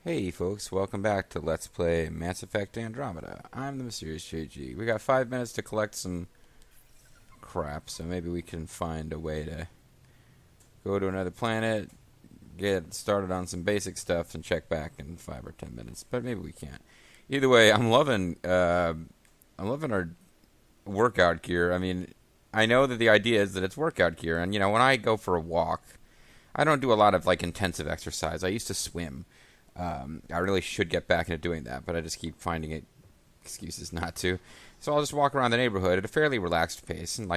Hey folks, welcome back to Let's Play Mass Effect Andromeda. I'm the MysteriousSJG. We got 5 minutes to collect some crap, so maybe we can find a way to go to another planet, get started on some basic stuff, and check back in 5 or 10 minutes. But maybe we can't. Either way, I'm loving our workout gear. I mean, I know that the idea is that it's workout gear, and when I go for a walk, I don't do a lot of intensive exercise. I used to swim. I really should get back into doing that, but I just keep finding excuses not to. So I'll just walk around the neighborhood at a fairly relaxed pace and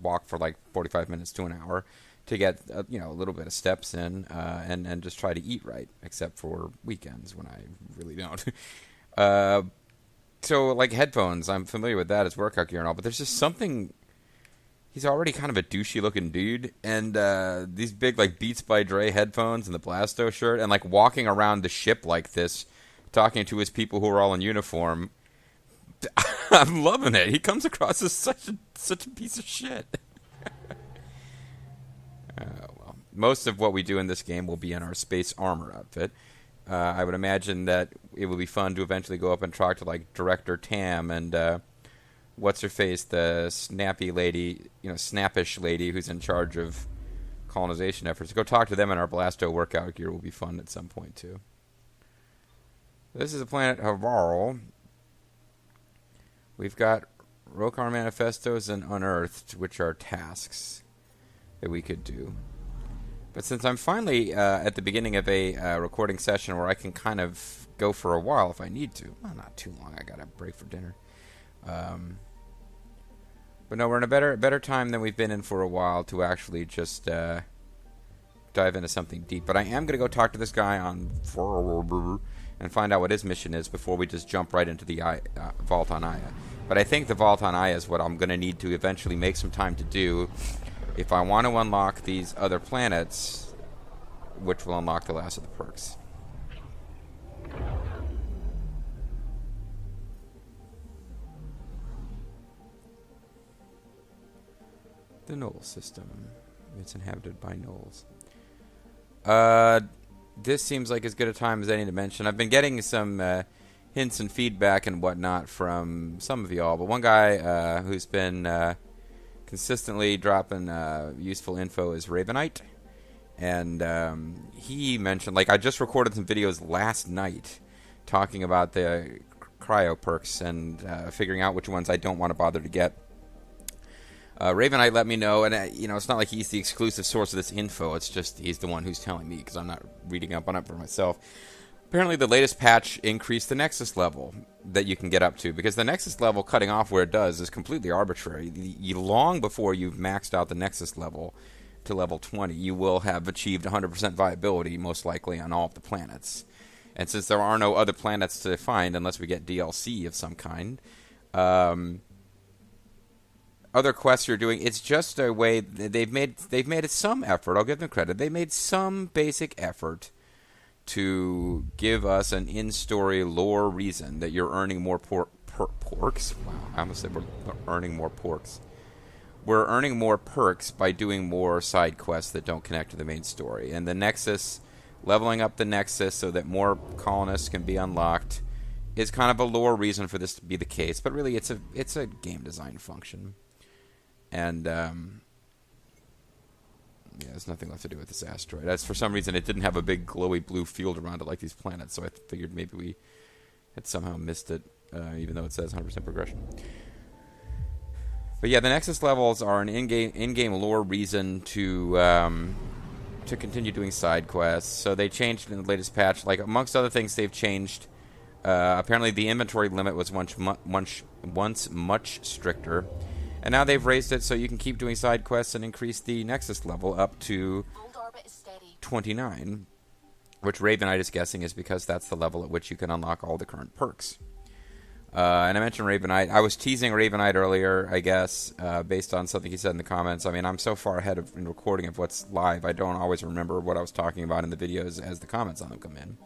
walk for 45 minutes to an hour to get a little bit of steps in, and just try to eat right, except for weekends when I really don't. So headphones, I'm familiar with that as workout gear and all, but there's just something. He's already kind of a douchey-looking dude, and these big Beats by Dre headphones and the Blasto shirt, and walking around the ship like this, talking to his people who are all in uniform. I'm loving it. He comes across as such a piece of shit. Well, most of what we do in this game will be in our space armor outfit. I would imagine that it will be fun to eventually go up and talk to Director Tam and what's her face, the snappy lady, snappish lady who's in charge of colonization efforts. Go talk to them in our Blasto workout gear will be fun at some point too. This is the planet Havarl. We've got Rokar manifestos and unearthed, which are tasks that we could do. But since I'm finally at the beginning of a recording session where I can kind of go for a while if I need to. Well, not too long. I got a break for dinner. But no, we're in a better time than we've been in for a while to actually just dive into something deep. But I am going to go talk to this guy on and find out what his mission is before we just jump right into the Vault on Aya. But I think the Vault on Aya is what I'm going to need to eventually make some time to do if I want to unlock these other planets, which will unlock the last of the perks. The Knoll system. It's inhabited by Knolls. This seems like as good a time as any to mention. I've been getting some hints and feedback and whatnot from some of y'all, but one guy who's been consistently dropping useful info is Ravenite, and he mentioned, I just recorded some videos last night talking about the cryo perks and figuring out which ones I don't want to bother to get. Ravenite let me know, and it's not like he's the exclusive source of this info. It's just he's the one who's telling me because I'm not reading up on it for myself. Apparently, the latest patch increased the Nexus level that you can get up to, because the Nexus level cutting off where it does is completely arbitrary. Long before you've maxed out the Nexus level to level 20, you will have achieved 100% viability, most likely, on all of the planets. And since there are no other planets to find unless we get DLC of some kind, other quests you're doing, it's just a way they've made some effort. I'll give them credit. They made some basic effort to give us an in-story lore reason that you're earning more porks. Wow, I almost said we're earning more porks. We're earning more perks by doing more side quests that don't connect to the main story. And the Nexus, leveling up the Nexus so that more colonists can be unlocked, is kind of a lore reason for this to be the case. But really, it's a game design function. And there's nothing left to do with this asteroid. As for some reason, it didn't have a big glowy blue field around it like these planets, so I figured maybe we had somehow missed it, even though it says 100% progression. But yeah, the Nexus levels are an in-game lore reason to continue doing side quests. So they changed in the latest patch. Amongst other things, they've changed. Apparently, the inventory limit was once much stricter. And now they've raised it so you can keep doing side quests and increase the Nexus level up to 29, which Ravenite is guessing is because that's the level at which you can unlock all the current perks. And I mentioned Ravenite. I was teasing Ravenite earlier, I guess, based on something he said in the comments. I mean, I'm so far ahead in recording of what's live, I don't always remember what I was talking about in the videos as the comments on them come in.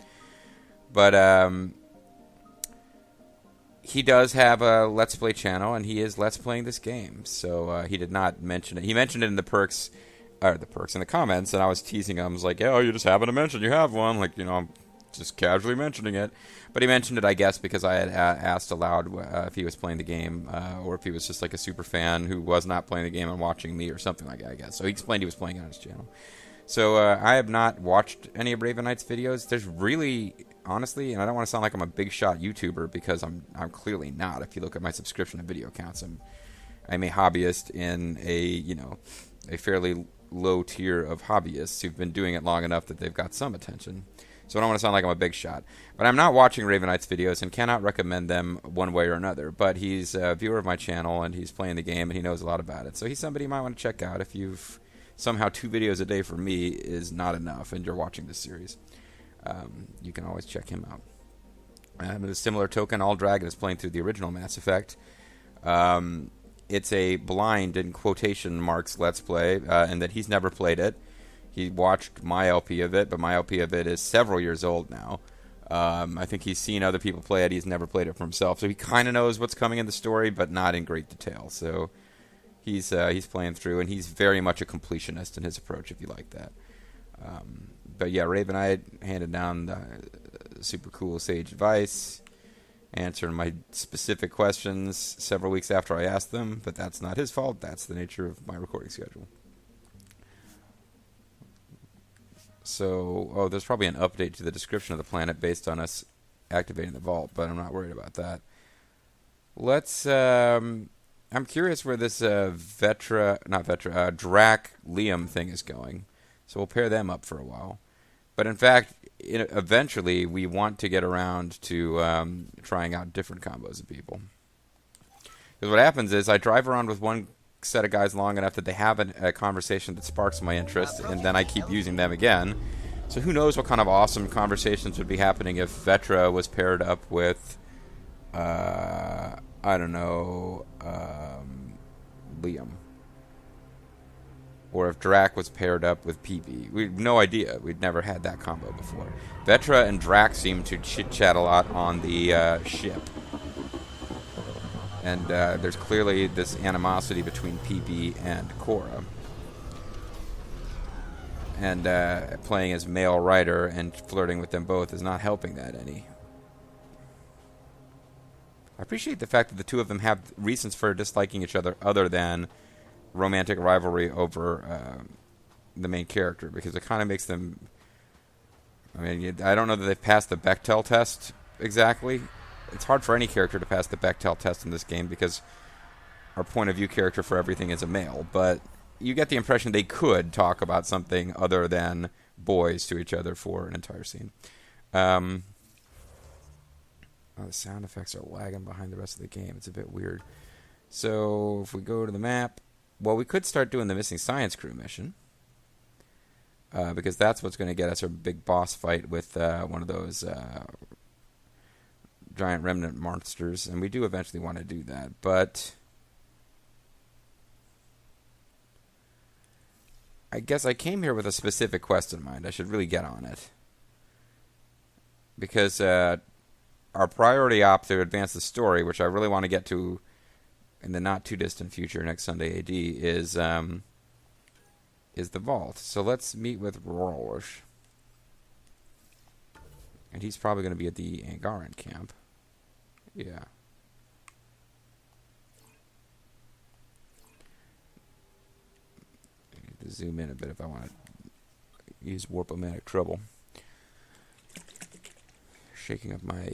But he does have a Let's Play channel, and he is Let's Playing this game. So he did not mention it. He mentioned it in the perks in the comments, and I was teasing him. I was like, "Oh, you just happened to mention you have one." just casually mentioning it. But he mentioned it, I guess, because I had asked aloud if he was playing the game or if he was just like a super fan who was not playing the game and watching me or something like that, I guess. So he explained he was playing it on his channel. So I have not watched any of Raven Knight's videos. There's really, honestly, and I don't want to sound like I'm a big shot YouTuber because I'm clearly not. If you look at my subscription and video counts, I'm a hobbyist in a fairly low tier of hobbyists who've been doing it long enough that they've got some attention. So I don't want to sound like I'm a big shot. But I'm not watching Raven Knight's videos and cannot recommend them one way or another. But he's a viewer of my channel, and he's playing the game, and he knows a lot about it. So he's somebody you might want to check out if you've somehow 2 videos a day for me is not enough and you're watching this series. You can always check him out. With a similar token, All Dragon is playing through the original Mass Effect. It's a blind, in quotation marks, Let's Play, and that he's never played it. He watched my LP of it, but my LP of it is several years old now. I think he's seen other people play it. He's never played it for himself. So he kind of knows what's coming in the story, but not in great detail. So he's playing through, and he's very much a completionist in his approach, if you like that. But yeah, Raven Knight handed down the super cool sage advice, answering my specific questions several weeks after I asked them, but that's not his fault. That's the nature of my recording schedule. So, there's probably an update to the description of the planet based on us activating the vault, but I'm not worried about that. Let's, I'm curious where this Drac Liam thing is going. So we'll pair them up for a while. But in fact, eventually we want to get around to trying out different combos of people. Because what happens is I drive around with one set of guys long enough that they have a conversation that sparks my interest, and then I keep using them again. So who knows what kind of awesome conversations would be happening if Vetra was paired up with, I don't know, Liam. Or if Drac was paired up with PB. We have no idea. We'd never had that combo before. Vetra and Drac seem to chit-chat a lot on the ship. And there's clearly this animosity between PB and Cora. And playing as male writer and flirting with them both is not helping that any. I appreciate the fact that the two of them have reasons for disliking each other other than romantic rivalry over the main character, because it kind of makes them... I mean, I don't know that they've passed the Bechdel test exactly. It's hard for any character to pass the Bechdel test in this game because our point of view character for everything is a male. But you get the impression they could talk about something other than boys to each other for an entire scene. The sound effects are lagging behind the rest of the game. It's a bit weird. So if we go to the map, well, we could start doing the Missing Science Crew mission. Because that's what's going to get us a big boss fight with one of those... giant remnant monsters, and we do eventually want to do that, but I guess I came here with a specific quest in mind. I should really get on it, because our priority op to advance the story, which I really want to get to in the not too distant future, next Sunday AD, is the vault. So let's meet with Rorsch, and he's probably going to be at the Angaran camp. Yeah. I need to zoom in a bit if I want to use warp-o-matic trouble. Shaking up my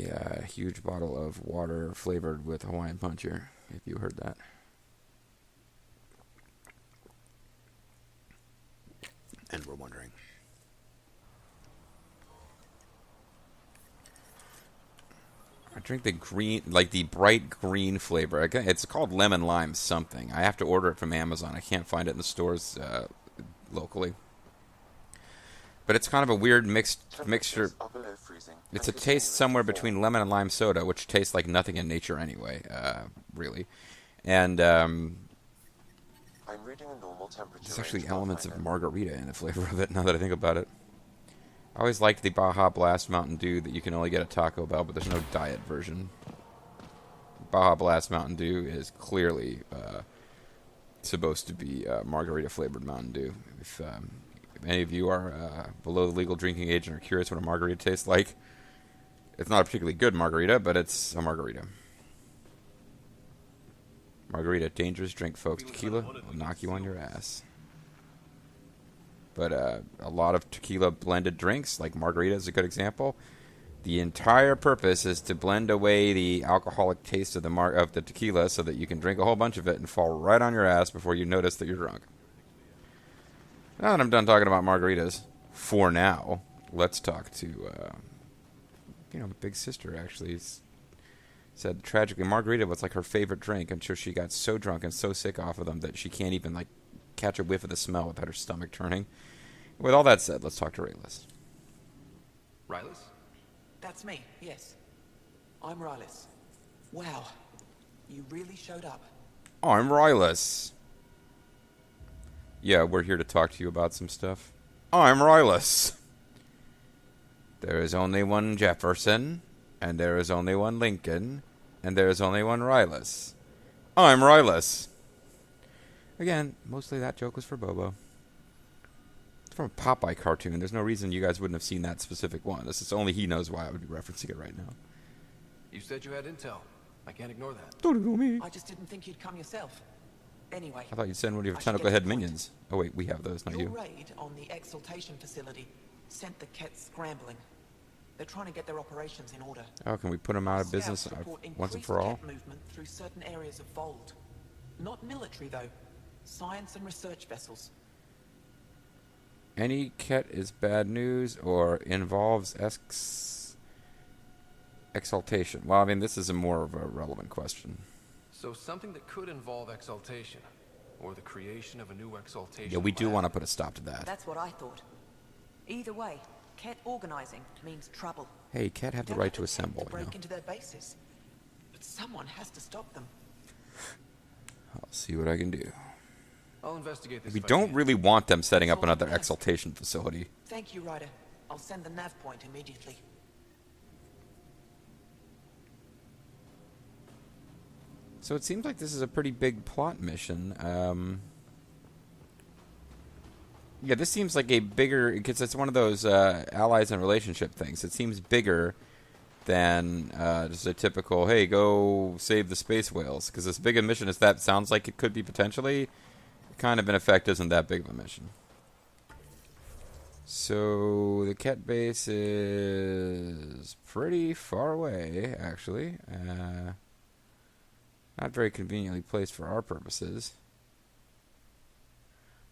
huge bottle of water flavored with Hawaiian Punch here, if you heard that. And we're wondering. I drink the green, like the bright green flavor. It's called lemon lime something. I have to order it from Amazon. I can't find it in the stores locally. But it's kind of a weird mixture. It's a taste somewhere between lemon and lime soda, which tastes like nothing in nature anyway, really. And I'm reading a normal temperature. There's actually elements of margarita in the flavor of it, now that I think about it. I always liked the Baja Blast Mountain Dew that you can only get at Taco Bell, but there's no diet version. Baja Blast Mountain Dew is clearly supposed to be margarita-flavored Mountain Dew. If if any of you are below the legal drinking age and are curious what a margarita tastes like, it's not a particularly good margarita, but it's a margarita. Margarita, dangerous drink, folks. Tequila will knock you on your ass. But a lot of tequila blended drinks, like margarita is a good example. The entire purpose is to blend away the alcoholic taste of the tequila so that you can drink a whole bunch of it and fall right on your ass before you notice that you're drunk. Now that I'm done talking about margaritas, for now, let's talk to, my big sister actually said tragically margarita was like her favorite drink until she got so drunk and so sick off of them that she can't even like catch a whiff of the smell without her stomach turning. With all that said, let's talk to Raylis. Raylis? That's me, yes. I'm Raylis. Wow, you really showed up. I'm Raylis. Yeah, we're here to talk to you about some stuff. I'm Raylis. There is only one Jefferson, and there is only one Lincoln, and there is only one Raylis. I'm Raylis. Again, mostly that joke was for Bobo. It's from a Popeye cartoon. There's no reason you guys wouldn't have seen that specific one. This is only he knows why I would be referencing it right now. You said you had intel. I can't ignore that. Don't ignore me. I just didn't think you'd come yourself. Anyway, I thought you'd send one of your tentacle head minions. Oh wait, we have those, not your you. raid on the exaltation facility sent the Kett scrambling. They're trying to get their operations in order. Oh, can we put them out of business Scouts report once and increased for all? Kett movement through certain areas of Vold. Not military though. Science and research vessels. Any Kett is bad news or involves exaltation. Well, I mean, this is a more of a relevant question. So something that could involve exaltation, or the creation of a new exaltation. Yeah, we do want to put a stop to that. That's what I thought. Either way, Kett organizing means trouble. Hey, Kett have the right to assemble, to break into their bases. But someone has to stop them. I'll see what I can do. I'll investigate this. We don't really want them setting up another exaltation facility. Thank you, Ryder. I'll send the nav point immediately. So it seems like this is a pretty big plot mission. Yeah, this seems like a bigger... Because it's one of those allies and relationship things. It seems bigger than just a typical, hey, go save the space whales. Because as big a mission as that sounds like it could be potentially, kind of in effect isn't that big of a mission. So the Kett base is pretty far away, actually. Not very conveniently placed for our purposes.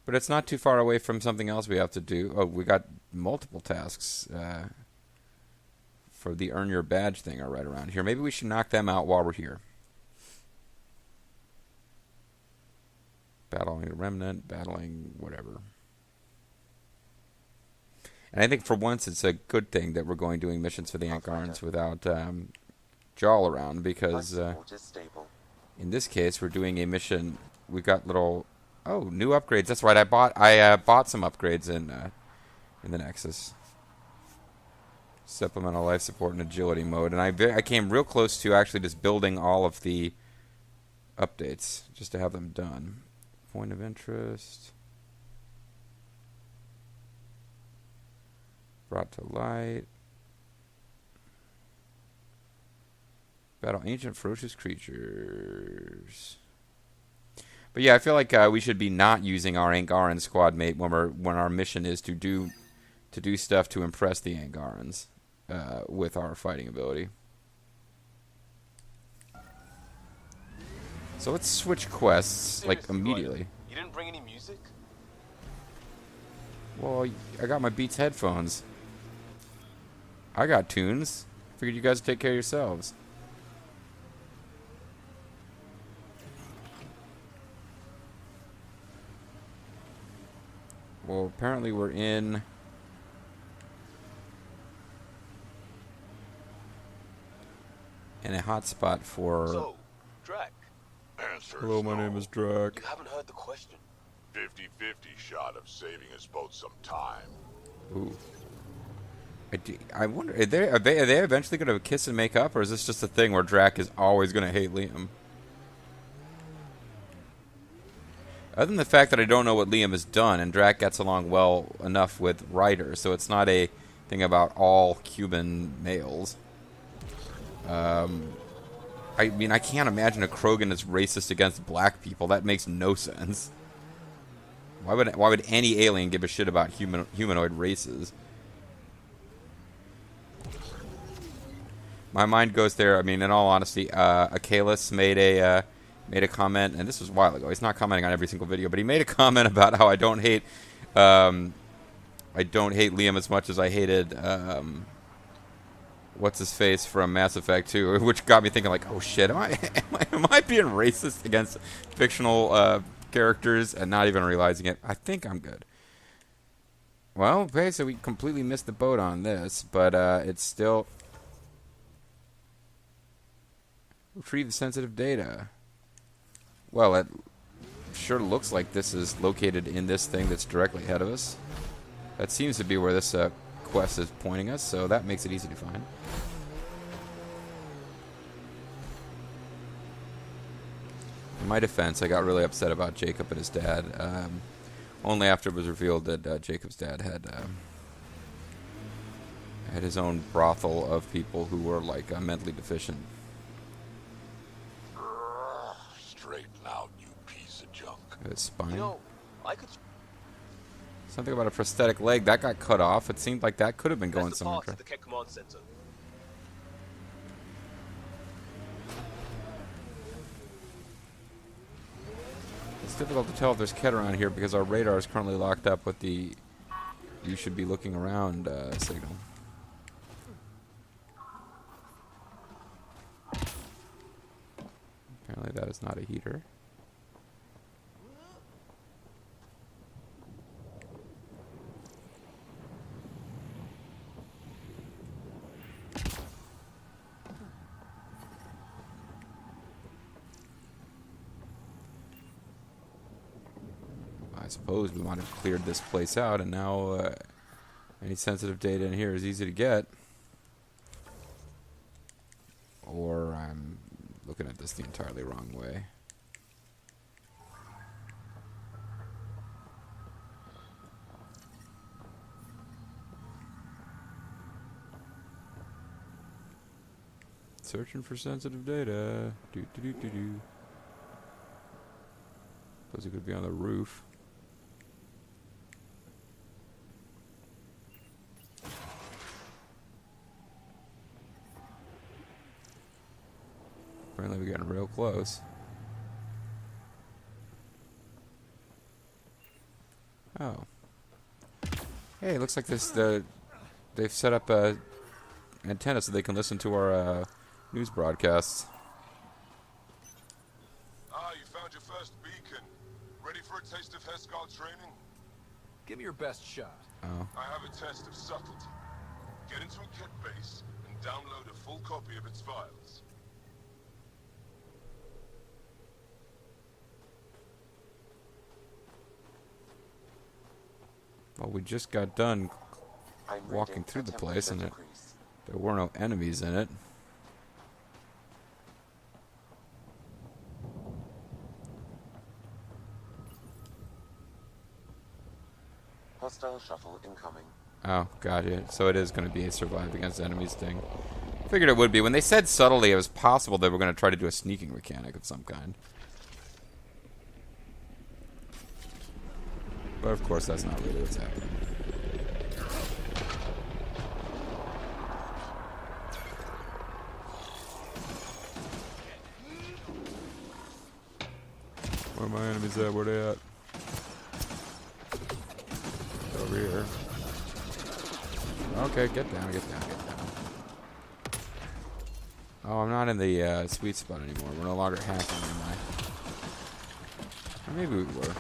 But it's not too far away from something else we have to do. Oh, we got multiple tasks for the Earn Your Badge thing are right around here. Maybe we should knock them out while we're here. Battling the Remnant, battling whatever. And I think for once it's a good thing that we're doing missions for the Angarans without Jaal around, because in this case we're doing a mission. We've got little new upgrades. That's right. I bought some upgrades in the Nexus. Supplemental life support and agility mode, and I came real close to actually just building all of the updates just to have them done. Point of interest. Brought to light. Battle ancient ferocious creatures. But yeah, I feel like we should be not using our Angaran squad mate when our mission is to do stuff to impress the Angarans with our fighting ability. So let's switch quests immediately. You didn't bring any music? Well, I got my Beats headphones. I got tunes. Figured you guys would take care of yourselves. Well, apparently we're in a hotspot for... So, Drac. Answer Hello, my no. name is Drac. You haven't heard the question. 50-50 shot of saving us both some time. Ooh. I wonder, are they eventually going to kiss and make up, or is this just a thing where Drac is always going to hate Liam? Other than the fact that I don't know what Liam has done, and Drac gets along well enough with Ryder, so it's not a thing about all Cuban males. I mean, I can't imagine a Krogan is racist against black people. That makes no sense. Why would any alien give a shit about humanoid races? My mind goes there. I mean, in all honesty, Akalis made a comment, and this was a while ago. He's not commenting on every single video, but he made a comment about how I don't hate Liam as much as I hated what's his face from Mass Effect 2, which got me thinking like, oh shit, am I being racist against fictional characters and not even realizing it? I think I'm good. Well, okay, so we completely missed the boat on this, but it's still retrieve the sensitive data. Well, it sure looks like this is located in this thing that's directly ahead of us. That seems to be where this quest is pointing us, so that makes it easy to find. In my defense, I got really upset about Jacob and his dad. Only after it was revealed that Jacob's dad had his own brothel of people who were like mentally deficient. Straighten out, you piece of junk. His spine. You know, I could. Something about a prosthetic leg that got cut off. It seemed like that could have been going That's the somewhere. parts at the Kett Command Center. It's difficult to tell if there's Kett around here because our radar is currently locked up with the "you should be looking around" signal. Apparently that is not a heater. I suppose we might have cleared this place out, and now any sensitive data in here is easy to get. Or I'm looking at this the entirely wrong way. Searching for sensitive data. Suppose it could be on the roof. Apparently we're getting real close. Oh. Hey, it looks like they've set up a antenna so they can listen to our news broadcasts. Ah, you found your first beacon. Ready for a taste of Hescal training? Give me your best shot. Oh. I have a test of subtlety. Get into a Kett base and download a full copy of its files. Well, we just got done walking through the place, and there were no enemies in it. Hostile shuttle incoming. Oh, gotcha. So it is going to be a survive against enemies thing. Figured it would be. When they said subtly, it was possible they were going to try to do a sneaking mechanic of some kind. But of course, that's not really what's happening. Where are my enemies at? Where they at? Over here. Okay, get down, get down, get down. Oh, I'm not in the sweet spot anymore. We're no longer hacking, am I? Or maybe we were.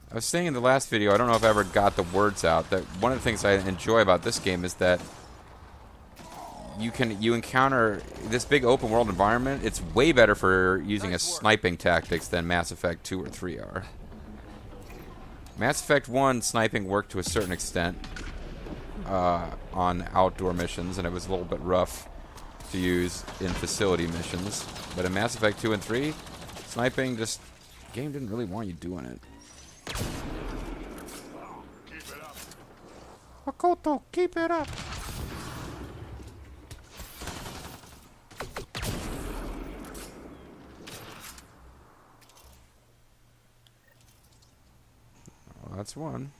I was saying in the last video, I don't know if I ever got the words out, that one of the things I enjoy about this game is that you encounter this big open world environment. It's way better for using a sniping tactics than Mass Effect 2 or 3 are. Mass Effect 1 sniping worked to a certain extent on outdoor missions, and it was a little bit rough to use in facility missions. But in Mass Effect 2 and 3, sniping just... the game didn't really want you doing it. Keep it up. Makoto, keep it up! Well, that's one.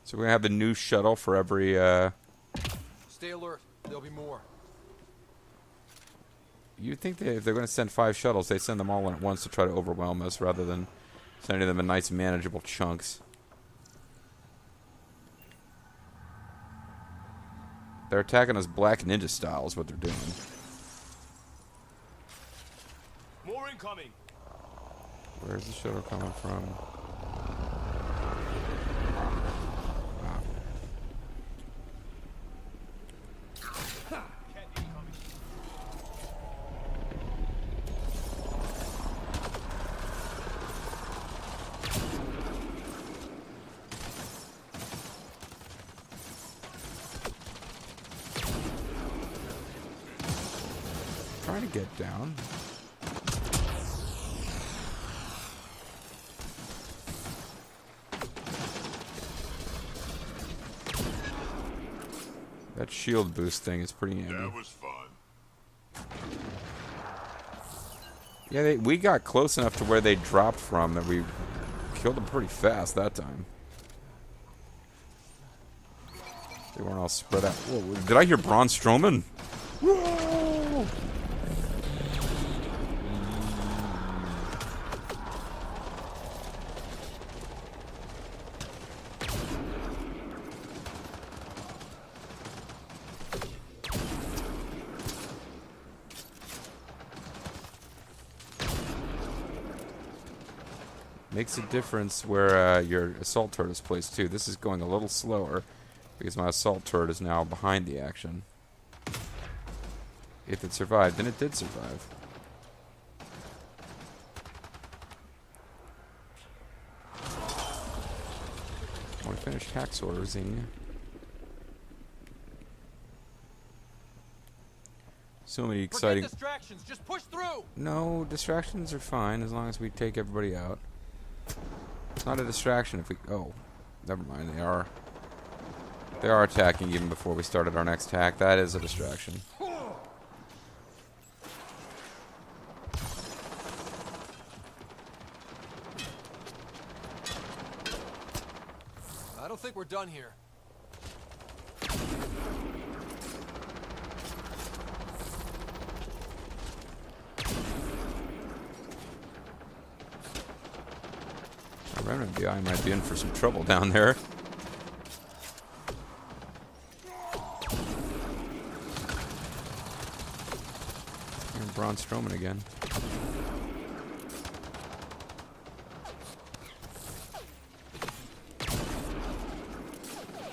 So we're going to have a new shuttle for every... Stay alert. There'll be more. You'd think that if they're going to send 5 shuttles, they send them all in at once to try to overwhelm us rather than sending them in nice manageable chunks. They're attacking us Black Ninja style is what they're doing. More incoming. Where's the shuttle coming from? Trying to get down. That shield boost thing is pretty handy. That was fun. Yeah, we got close enough to where they dropped from that we killed them pretty fast that time. They weren't all spread out. Whoa, did I hear Braun Strowman? Whoa! Makes a difference where your assault turret is placed too. This is going a little slower because my assault turret is now behind the action. If it survived, and it did survive. I want to finish hacksaw-ing. So many exciting... Forget distractions. Just push through. No, distractions are fine as long as we take everybody out. It's not a distraction if we... Oh, never mind. They are attacking even before we started our next hack. That is a distraction. I don't think we're done here. Remnant BI might be in for some trouble down there. Here's Braun Strowman again.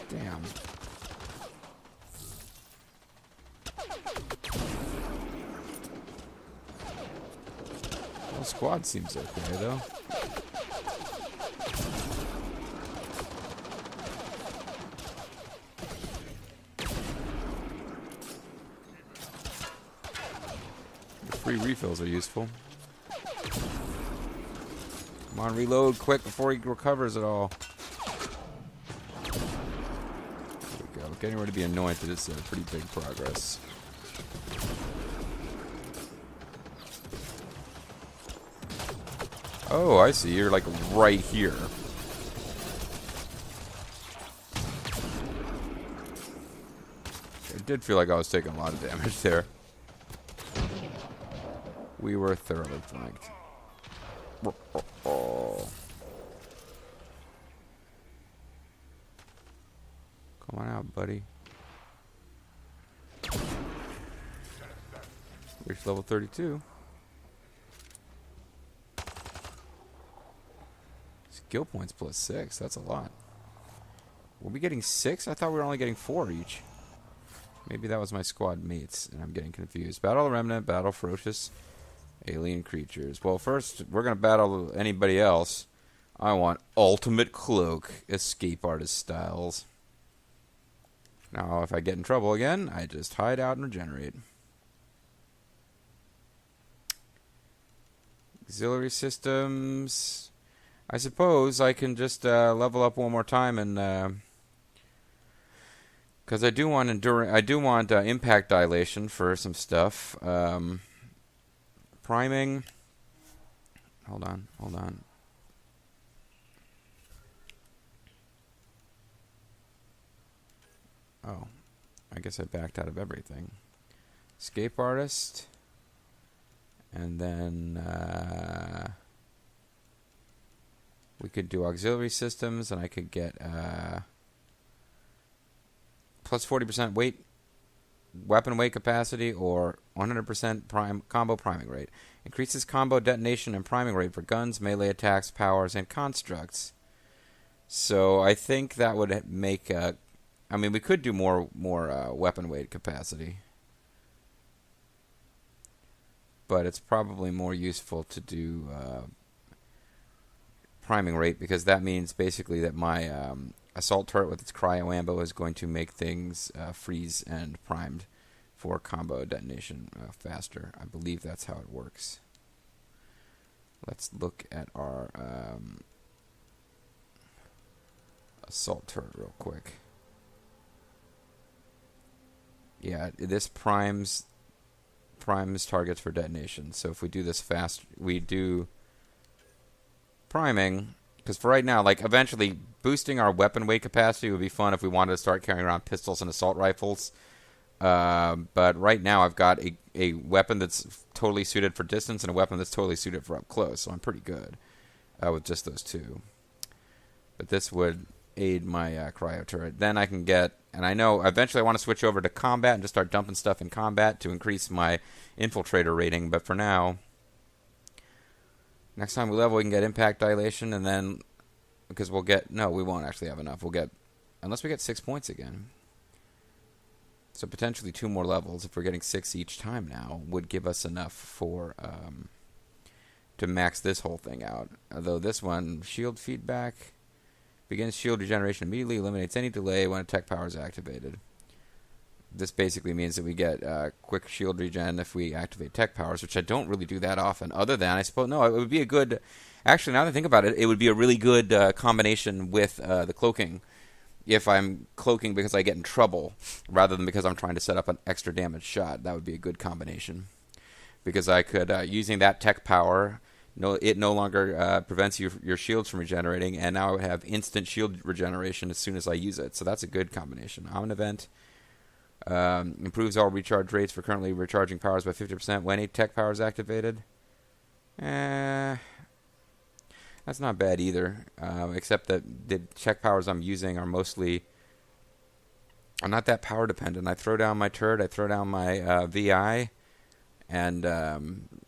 Damn. Well, squad seems okay though. Free refills are useful. Come on, reload quick before he recovers it all. There we go. Getting ready to be anointed is pretty big progress. Oh, I see. You're like right here. It did feel like I was taking a lot of damage there. We were thoroughly flanked. Come on out, buddy. Reach level 32. Skill points plus 6. That's a lot. Were we getting 6? I thought we were only getting 4 each. Maybe that was my squad mates, and I'm getting confused. Battle Remnant, Battle Ferocious Alien Creatures. Well, first, we're going to battle anybody else. I want Ultimate Cloak, Escape Artist Styles. Now, if I get in trouble again, I just hide out and regenerate. Auxiliary systems. I suppose I can just level up one more time and because I do want impact dilation for some stuff. Priming. Hold on. Oh, I guess I backed out of everything. Escape artist. And then we could do auxiliary systems, and I could get plus 40% weight, weapon weight capacity, or 100% combo priming rate. Increases combo detonation and priming rate for guns, melee attacks, powers, and constructs. So I think that would make I mean, we could do more weapon weight capacity, but it's probably more useful to do priming rate, because that means basically that my assault turret with its cryo ambo is going to make things freeze and primed for combo detonation faster. I believe that's how it works. Let's look at our assault turret real quick. Yeah, this primes targets for detonation. So if we do this fast, we do priming, because for right now, like, eventually boosting our weapon weight capacity would be fun if we wanted to start carrying around pistols and assault rifles. But right now I've got a weapon that's totally suited for distance and a weapon that's totally suited for up close, so I'm pretty good with just those two. But this would aid my cryo turret. Then I can get, and I know eventually I want to switch over to combat and just start dumping stuff in combat to increase my infiltrator rating, but for now, next time we level we can get impact dilation, and then, because we'll get, no, we won't actually have enough. We'll get, unless we get 6 points again. So potentially 2 more levels, if we're getting 6 each time now, would give us enough for to max this whole thing out. Although this one, shield feedback, begins shield regeneration immediately, eliminates any delay when a tech power is activated. This basically means that we get quick shield regen if we activate tech powers, which I don't really do that often. Other than, I suppose, no, it would be a good, actually, now that I think about it, it would be a really good combination with the cloaking. If I'm cloaking because I get in trouble, rather than because I'm trying to set up an extra damage shot, that would be a good combination. Because I could, using that tech power, it no longer prevents your shields from regenerating, and now I would have instant shield regeneration as soon as I use it. So that's a good combination. Omnivent improves all recharge rates for currently recharging powers by 50% when a tech power is activated. That's not bad either, except that the tech powers I'm using are not that power dependent. I throw down my turret, I throw down my VI, and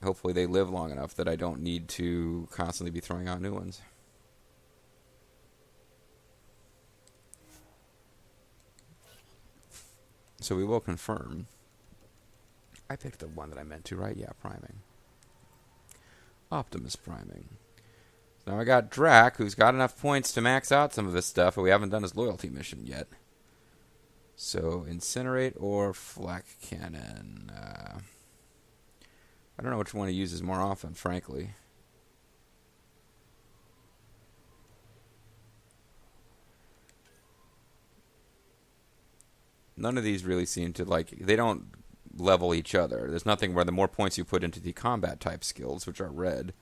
hopefully they live long enough that I don't need to constantly be throwing out new ones. So we will confirm. I picked the one that I meant to, right? Yeah, priming. Optimus priming. Now I got Drac, who's got enough points to max out some of this stuff, but we haven't done his loyalty mission yet. So, Incinerate or Flak Cannon. I don't know which one he uses more often, frankly. None of these really seem to, like, they don't level each other. There's nothing where the more points you put into the combat type skills, which are red,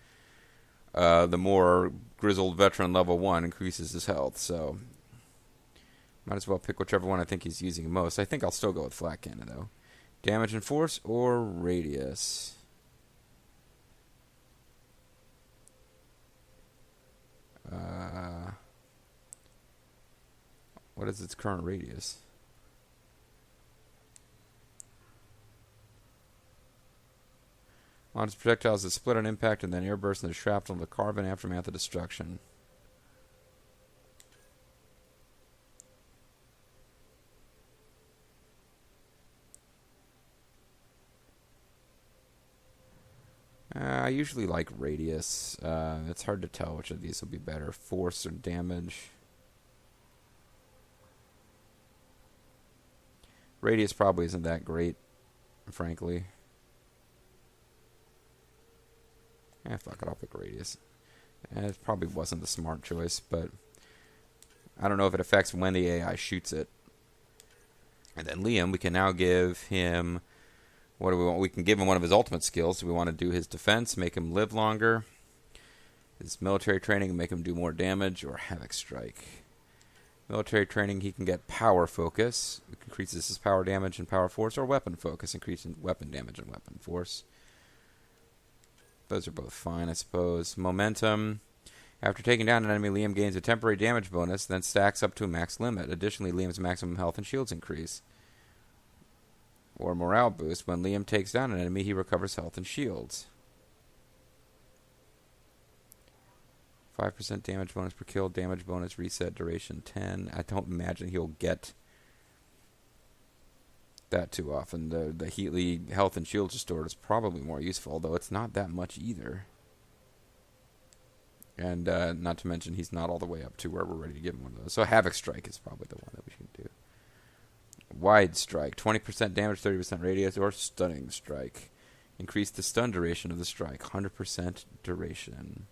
the more grizzled veteran level 1 increases his health, so might as well pick whichever one I think he's using most. I think I'll still go with Flak Cannon, though. Damage and force or radius? What is its current radius? Launches projectiles that split on impact and then airburst into shrapnel to carve an aftermath of destruction. I usually like radius. It's hard to tell which of these will be better, force or damage. Radius probably isn't that great, frankly. Fuck it, I'll pick Radius. It probably wasn't the smart choice, but I don't know if it affects when the AI shoots it. And then Liam, we can now give him... What do we want? We can give him one of his ultimate skills. Do we want to do his defense, make him live longer? His military training, make him do more damage, or Havoc Strike? Military training, he can get power focus, which increases his power damage and power force, or weapon focus, increasing weapon damage and weapon force. Those are both fine, I suppose. Momentum. After taking down an enemy, Liam gains a temporary damage bonus, then stacks up to a max limit. Additionally, Liam's maximum health and shields increase. Or morale boost. When Liam takes down an enemy, he recovers health and shields. 5% damage bonus per kill. Damage bonus reset duration 10. I don't imagine he'll get that too often. The Heatley health and shields restored is probably more useful, though it's not that much either. And not to mention he's not all the way up to where we're ready to give him one of those. So Havoc Strike is probably the one that we should do. Wide Strike, 20% damage, 30% radius, or Stunning Strike. Increase the stun duration of the strike, 100% duration.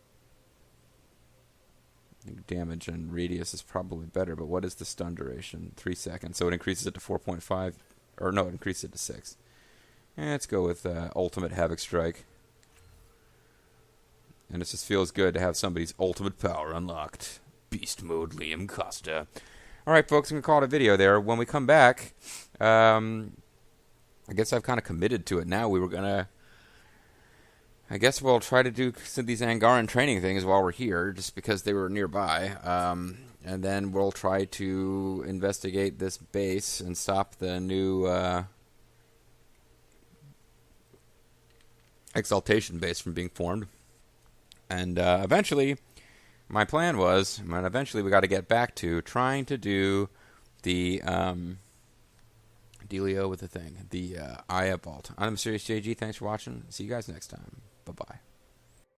I think damage and radius is probably better, but what is the stun duration? 3 seconds, so it increases it to 4.5, or no, it increases it to 6. Let's go with Ultimate Havoc Strike. And it just feels good to have somebody's ultimate power unlocked. Beast Mode Liam Costa. Alright, folks, I'm going to call it a video there. When we come back, I guess I've kind of committed to it now. We were going to... I guess we'll try to do some of these Angaran training things while we're here, just because they were nearby. And then we'll try to investigate this base and stop the new Exaltation base from being formed. And eventually... My plan was, eventually we got to get back to trying to do the dealio with the thing, the Aya Vault. I'm MysteriousJG. Thanks for watching. See you guys next time.